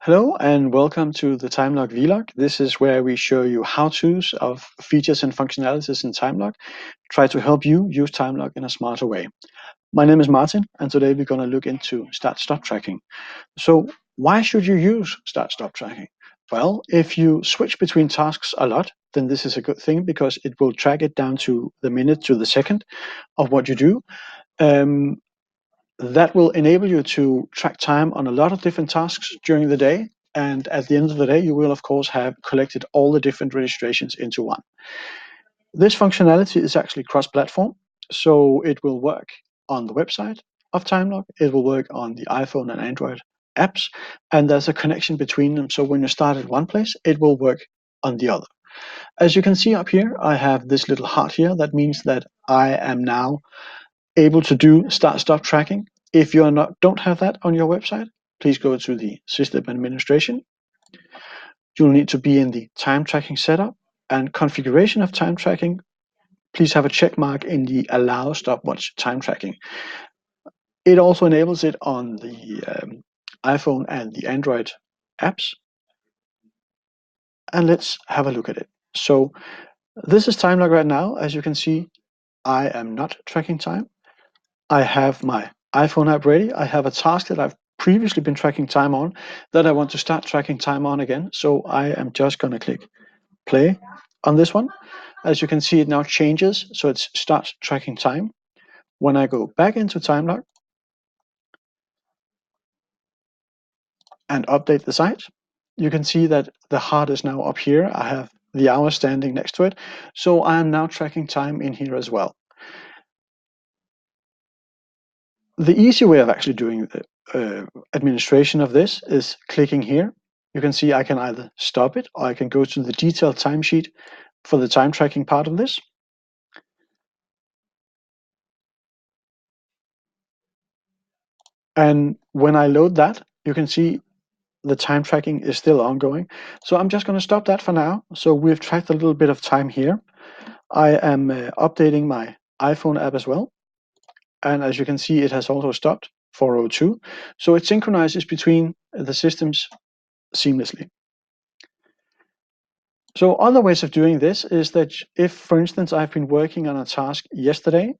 Hello and welcome to the TimeLog vlog. This is where we show you how-tos of features and functionalities in TimeLog, try to help you use TimeLog in a smarter way. My name is Martin and today we're going to look into start-stop tracking. So why should you use start-stop tracking? Well, if you switch between tasks a lot, then this is a good thing because it will track it down to the minute to the second of what you do. That will enable you to track time on a lot of different tasks during the day. And at the end of the day, you will, of course, have collected all the different registrations into one. This functionality is actually cross-platform, so it will work on the website of TimeLog. It will work on the iPhone and Android apps, and there's a connection between them. So when you start at one place, it will work on the other. As you can see up here, I have this little heart here. That means that I am now able to do start-stop tracking. If you don't have that on your website, please go to the system administration. You'll need to be in the time tracking setup and configuration of time tracking. Please have a check mark in the allow stopwatch time tracking. It also enables it on the iPhone and the Android apps. And let's have a look at it. So this is TimeLog right now. As you can see, I am not tracking time. I have my iPhone app ready. I have a task that I've previously been tracking time on that I want to start tracking time on again. So I am just going to click play on this one. As you can see, it now changes. So it starts tracking time. When I go back into TimeLog and update the site, you can see that the heart is now up here. I have the hour standing next to it. So I am now tracking time in here as well. The easy way of actually doing the administration of this is clicking here. You can see I can either stop it or I can go to the detailed timesheet for the time tracking part of this. And when I load that, you can see the time tracking is still ongoing. So I'm just going to stop that for now. So we've tracked a little bit of time here. I am updating my iPhone app as well. And as you can see, it has also stopped 4:02. So it synchronizes between the systems seamlessly. So other ways of doing this is that if, for instance, I've been working on a task yesterday,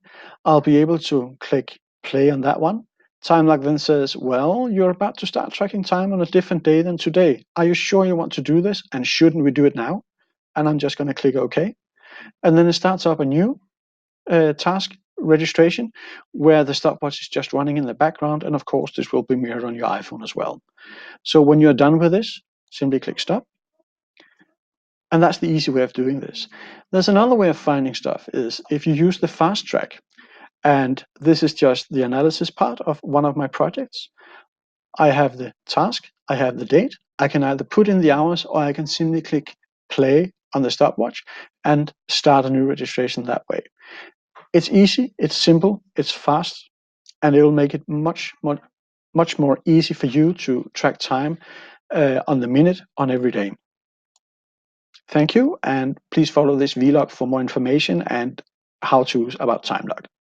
I'll be able to click play on that one. TimeLog then says, well, you're about to start tracking time on a different day than today. Are you sure you want to do this? And shouldn't we do it now? And I'm just going to click OK. And then it starts up a new task registration where the stopwatch is just running in the background. And of course, this will be mirrored on your iPhone as well. So when you're done with this, simply click stop. And that's the easy way of doing this. There's another way of finding stuff is if you use the fast track, and this is just the analysis part of one of my projects. I have the task, I have the date. I can either put in the hours or I can simply click play on the stopwatch and start a new registration that way. It's easy, it's simple, it's fast, and it will make it much more easy for you to track time on the minute on every day. Thank you, and please follow this vlog for more information and how-tos about TimeLog.